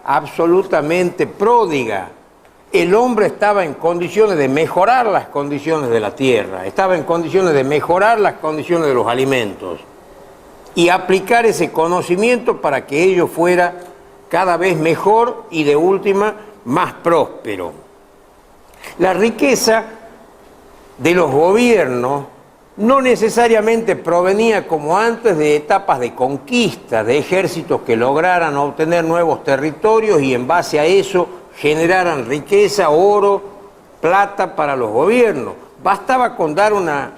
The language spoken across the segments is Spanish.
absolutamente pródiga. El hombre estaba en condiciones de mejorar las condiciones de la tierra, estaba en condiciones de mejorar las condiciones de los alimentos y aplicar ese conocimiento para que ello fuera cada vez mejor y de última más próspero. La riqueza de los gobiernos no necesariamente provenía como antes de etapas de conquista, de ejércitos que lograran obtener nuevos territorios y en base a eso generaran riqueza, oro, plata para los gobiernos. Bastaba con dar una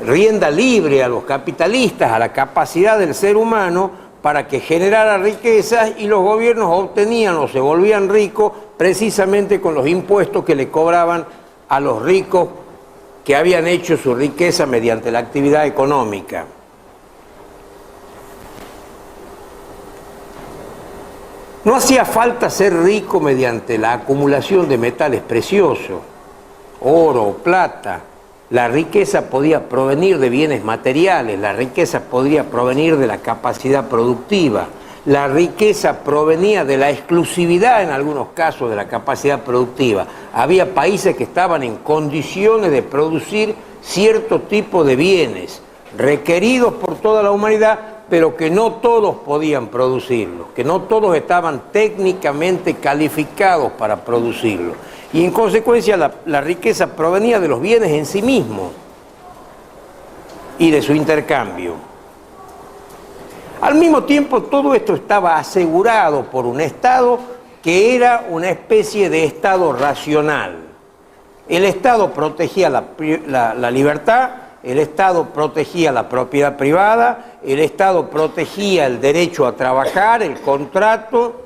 rienda libre a los capitalistas, a la capacidad del ser humano para que generara riquezas y los gobiernos obtenían o se volvían ricos precisamente con los impuestos que le cobraban a los ricos que habían hecho su riqueza mediante la actividad económica. No hacía falta ser rico mediante la acumulación de metales preciosos, oro o plata. La riqueza podía provenir de bienes materiales, la riqueza podía provenir de la capacidad productiva, la riqueza provenía de la exclusividad en algunos casos de la capacidad productiva. Había países que estaban en condiciones de producir cierto tipo de bienes requeridos por toda la humanidad, pero que no todos podían producirlos, que no todos estaban técnicamente calificados para producirlos. Y en consecuencia la riqueza provenía de los bienes en sí mismos y de su intercambio. Al mismo tiempo, todo esto estaba asegurado por un Estado que era una especie de Estado racional. El Estado protegía la libertad, el Estado protegía la propiedad privada, el Estado protegía el derecho a trabajar, el contrato.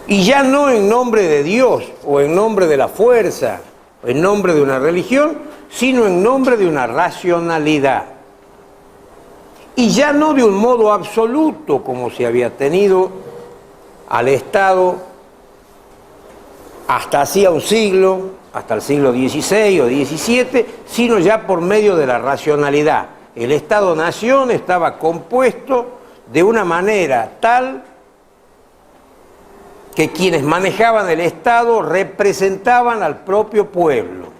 Y ya no en nombre de Dios o en nombre de la fuerza, o en nombre de una religión, sino en nombre de una racionalidad. Y ya no de un modo absoluto como se había tenido al Estado hasta hacía un siglo, hasta el siglo XVI o XVII, sino ya por medio de la racionalidad. El Estado-nación estaba compuesto de una manera tal que quienes manejaban el Estado representaban al propio pueblo.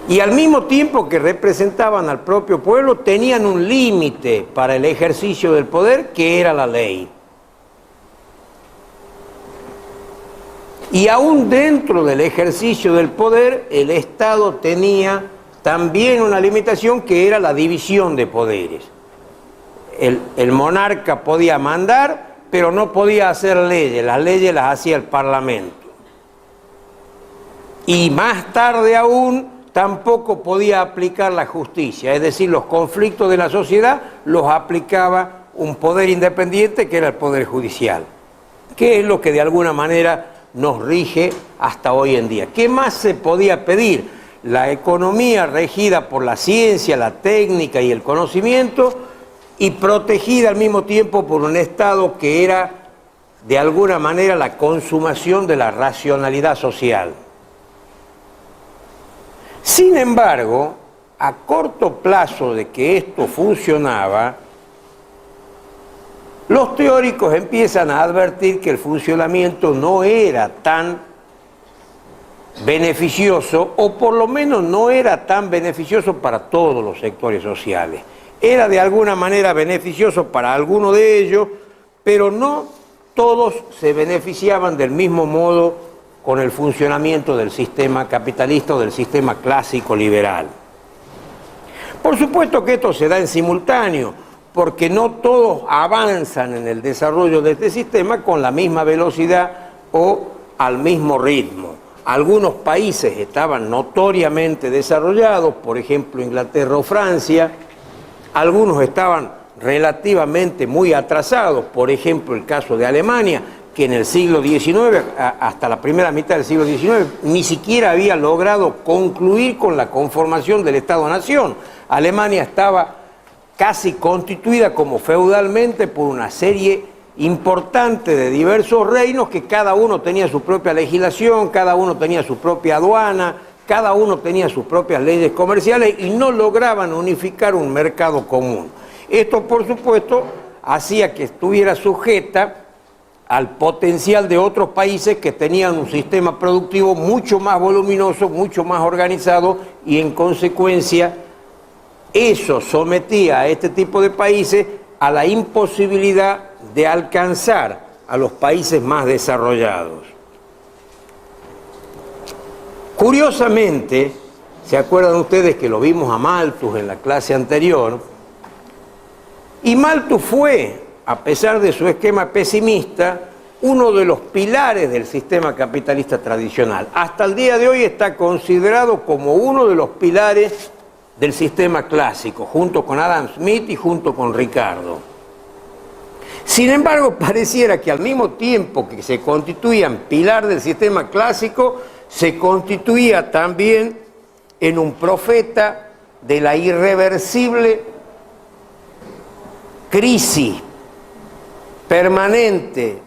Y al mismo tiempo que representaban al propio pueblo, tenían un límite para el ejercicio del poder, que era la ley. Y aún dentro del ejercicio del poder, el Estado tenía también una limitación que era la división de poderes. El monarca podía mandar, pero no podía hacer leyes, las leyes las hacía el Parlamento. Y más tarde aún, tampoco podía aplicar la justicia, es decir, los conflictos de la sociedad los aplicaba un poder independiente que era el Poder Judicial, que es lo que de alguna manera nos rige hasta hoy en día. ¿Qué más se podía pedir? La economía regida por la ciencia, la técnica y el conocimiento, y protegida al mismo tiempo por un Estado que era de alguna manera la consumación de la racionalidad social. Sin embargo, a corto plazo de que esto funcionaba, los teóricos empiezan a advertir que el funcionamiento no era tan beneficioso, o por lo menos no era tan beneficioso para todos los sectores sociales. Era de alguna manera beneficioso para algunos de ellos, pero no todos se beneficiaban del mismo modo con el funcionamiento del sistema capitalista o del sistema clásico liberal. Por supuesto que esto se da en simultáneo, porque no todos avanzan en el desarrollo de este sistema con la misma velocidad o al mismo ritmo. Algunos países estaban notoriamente desarrollados, por ejemplo Inglaterra o Francia. Algunos estaban relativamente muy atrasados, por ejemplo el caso de Alemania, que en el siglo XIX, hasta la primera mitad del siglo XIX, ni siquiera había logrado concluir con la conformación del Estado-Nación. Alemania estaba casi constituida como feudalmente por una serie importante de diversos reinos que cada uno tenía su propia legislación, cada uno tenía su propia aduana, cada uno tenía sus propias leyes comerciales y no lograban unificar un mercado común. Esto, por supuesto, hacía que estuviera sujeta al potencial de otros países que tenían un sistema productivo mucho más voluminoso, mucho más organizado, y en consecuencia eso sometía a este tipo de países a la imposibilidad de alcanzar a los países más desarrollados. Curiosamente, ¿se acuerdan ustedes que lo vimos a Malthus en la clase anterior? Y Malthus fue, a pesar de su esquema pesimista, uno de los pilares del sistema capitalista tradicional. Hasta el día de hoy está considerado como uno de los pilares del sistema clásico, junto con Adam Smith y junto con Ricardo. Sin embargo, pareciera que al mismo tiempo que se constituía en pilar del sistema clásico, se constituía también en un profeta de la irreversible crisis permanente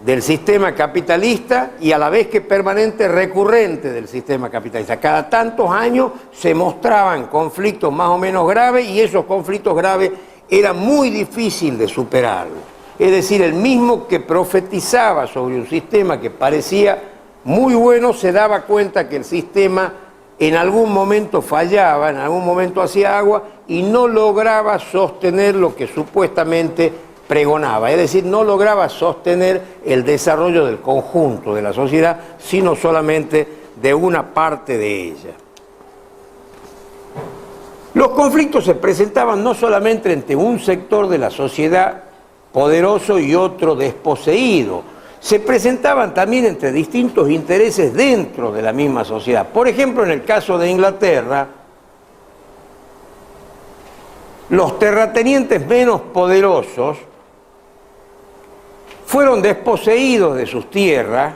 del sistema capitalista y a la vez que permanente recurrente del sistema capitalista. Cada tantos años se mostraban conflictos más o menos graves y esos conflictos graves era muy difícil de superarlos. Es decir, el mismo que profetizaba sobre un sistema que parecía muy bueno se daba cuenta que el sistema en algún momento fallaba, en algún momento hacía agua y no lograba sostener lo que supuestamente pregonaba, es decir, no lograba sostener el desarrollo del conjunto de la sociedad, sino solamente de una parte de ella. Los conflictos se presentaban no solamente entre un sector de la sociedad poderoso y otro desposeído, se presentaban también entre distintos intereses dentro de la misma sociedad. Por ejemplo, en el caso de Inglaterra, los terratenientes menos poderosos fueron desposeídos de sus tierras,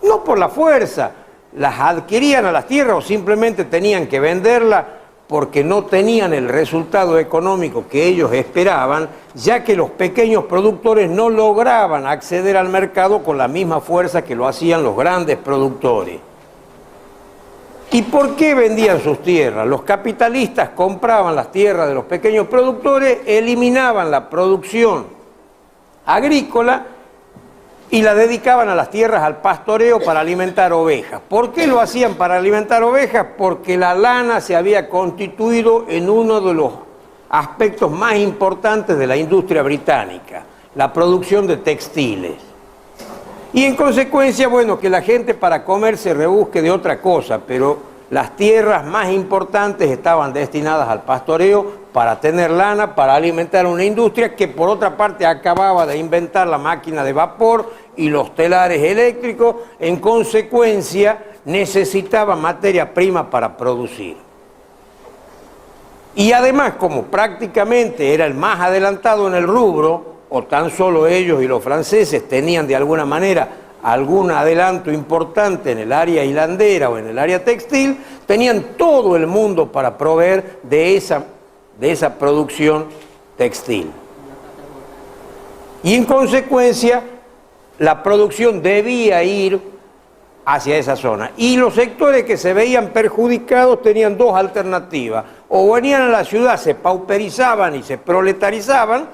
no por la fuerza, las adquirían a las tierras o simplemente tenían que venderlas porque no tenían el resultado económico que ellos esperaban, ya que los pequeños productores no lograban acceder al mercado con la misma fuerza que lo hacían los grandes productores. ¿Y por qué vendían sus tierras? Los capitalistas compraban las tierras de los pequeños productores, eliminaban la producción agrícola y la dedicaban a las tierras al pastoreo para alimentar ovejas. ¿Por qué lo hacían para alimentar ovejas? Porque la lana se había constituido en uno de los aspectos más importantes de la industria británica, la producción de textiles. Y en consecuencia, bueno, que la gente para comer se rebusque de otra cosa, pero las tierras más importantes estaban destinadas al pastoreo para tener lana, para alimentar una industria que por otra parte acababa de inventar la máquina de vapor y los telares eléctricos, en consecuencia necesitaba materia prima para producir. Y además, como prácticamente era el más adelantado en el rubro, o tan solo ellos y los franceses tenían de alguna manera algún adelanto importante en el área hilandera o en el área textil, tenían todo el mundo para proveer de esa producción textil. Y en consecuencia, la producción debía ir hacia esa zona. Y los sectores que se veían perjudicados tenían dos alternativas. O venían a la ciudad, se pauperizaban y se proletarizaban,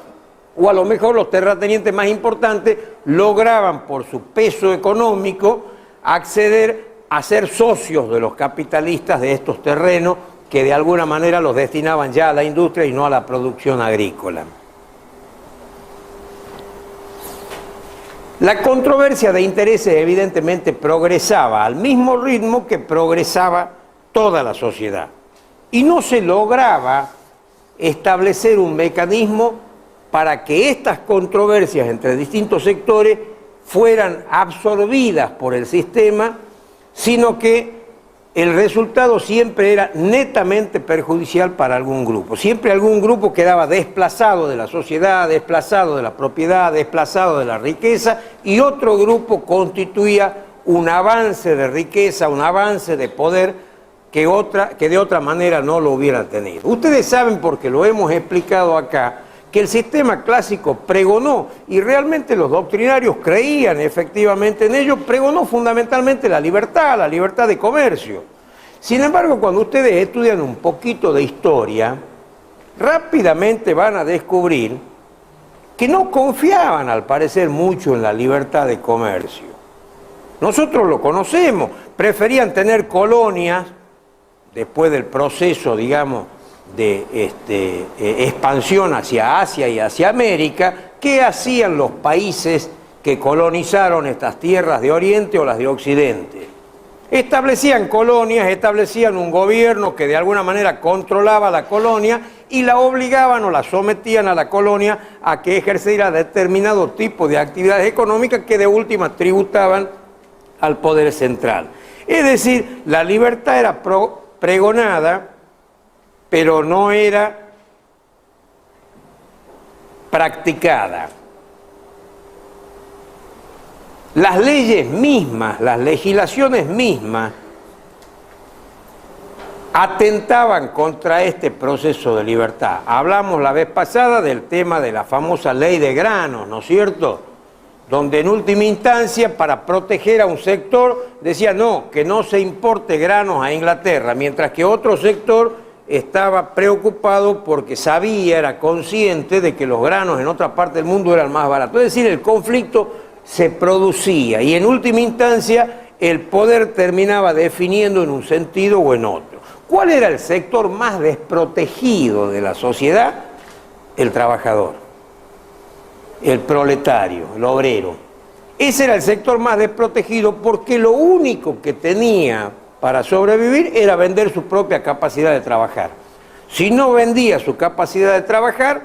o a lo mejor los terratenientes más importantes lograban por su peso económico acceder a ser socios de los capitalistas de estos terrenos que de alguna manera los destinaban ya a la industria y no a la producción agrícola. La controversia de intereses evidentemente progresaba al mismo ritmo que progresaba toda la sociedad y no se lograba establecer un mecanismo para que estas controversias entre distintos sectores fueran absorbidas por el sistema, sino que el resultado siempre era netamente perjudicial para algún grupo. Siempre algún grupo quedaba desplazado de la sociedad, desplazado de la propiedad, desplazado de la riqueza, y otro grupo constituía un avance de riqueza, un avance de poder que de otra manera no lo hubiera tenido. Ustedes saben, porque lo hemos explicado acá, que el sistema clásico pregonó, y realmente los doctrinarios creían efectivamente en ello, pregonó fundamentalmente la libertad de comercio. Sin embargo, cuando ustedes estudian un poquito de historia, rápidamente van a descubrir que no confiaban, al parecer, mucho en la libertad de comercio. Nosotros lo conocemos, preferían tener colonias, después del proceso, digamos, de expansión hacia Asia y hacia América. ¿Qué hacían los países que colonizaron estas tierras de Oriente o las de Occidente? Establecían colonias, establecían un gobierno que de alguna manera controlaba la colonia y la obligaban o la sometían a la colonia a que ejerciera determinado tipo de actividades económicas que de última tributaban al poder central. Es decir, la libertad era pregonada, pero no era practicada. Las leyes mismas, las legislaciones mismas, atentaban contra este proceso de libertad. Hablamos la vez pasada del tema de la famosa ley de granos, ¿no es cierto?, donde en última instancia, para proteger a un sector, decía no, que no se importe granos a Inglaterra, mientras que otro sector estaba preocupado porque sabía, era consciente de que los granos en otra parte del mundo eran más baratos. Es decir, el conflicto se producía y en última instancia el poder terminaba definiendo en un sentido o en otro. ¿Cuál era el sector más desprotegido de la sociedad? El trabajador, el proletario, el obrero. Ese era el sector más desprotegido porque lo único que tenía para sobrevivir era vender su propia capacidad de trabajar. Si no vendía su capacidad de trabajar,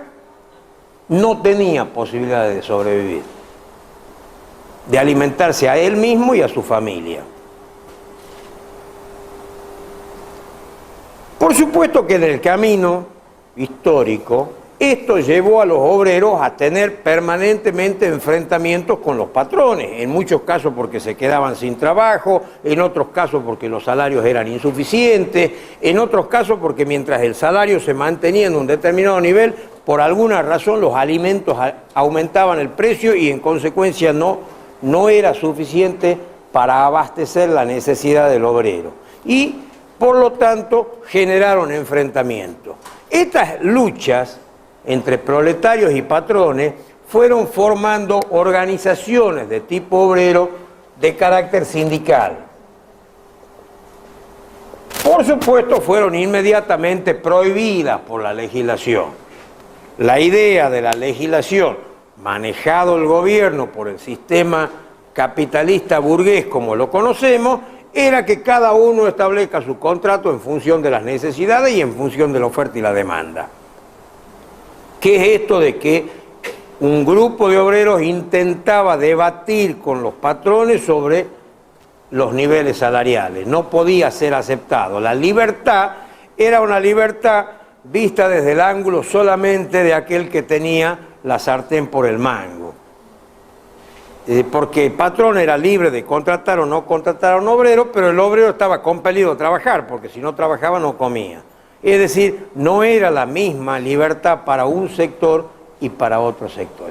no tenía posibilidad de sobrevivir, de alimentarse a él mismo y a su familia. Por supuesto que en el camino histórico, esto llevó a los obreros a tener permanentemente enfrentamientos con los patrones, en muchos casos porque se quedaban sin trabajo, en otros casos porque los salarios eran insuficientes, en otros casos porque mientras el salario se mantenía en un determinado nivel, por alguna razón los alimentos aumentaban el precio y en consecuencia no era suficiente para abastecer la necesidad del obrero. Y por lo tanto generaron enfrentamientos. Estas luchas entre proletarios y patrones fueron formando organizaciones de tipo obrero de carácter sindical. Por supuesto, fueron inmediatamente prohibidas por la legislación. La idea de la legislación, manejado el gobierno por el sistema capitalista burgués como lo conocemos, era que cada uno establezca su contrato en función de las necesidades y en función de la oferta y la demanda. ¿Qué es esto de que un grupo de obreros intentaba debatir con los patrones sobre los niveles salariales? No podía ser aceptado. La libertad era una libertad vista desde el ángulo solamente de aquel que tenía la sartén por el mango. Porque el patrón era libre de contratar o no contratar a un obrero, pero el obrero estaba compelido a trabajar, porque si no trabajaba no comía. Es decir, no era la misma libertad para un sector y para otro sector.